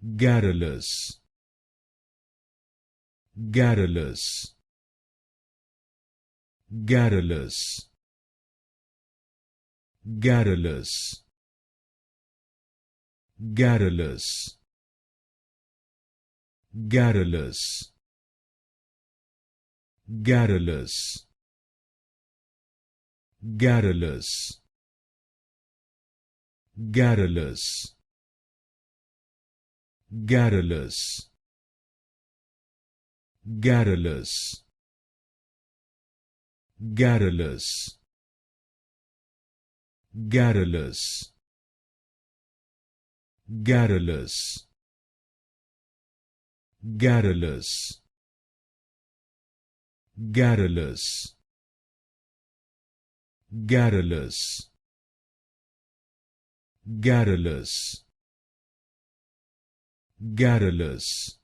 Garrulous, Garrulous, Garrulous, Garrulous, Garrulous, Garrulous, Garrulous, Garrulous, Garrulous, Garrulous, Garrulous, Garrulous, Garrulous, Garrulous, Garrulous, Garrulous, Garrulous, Garrulous, Garrulous,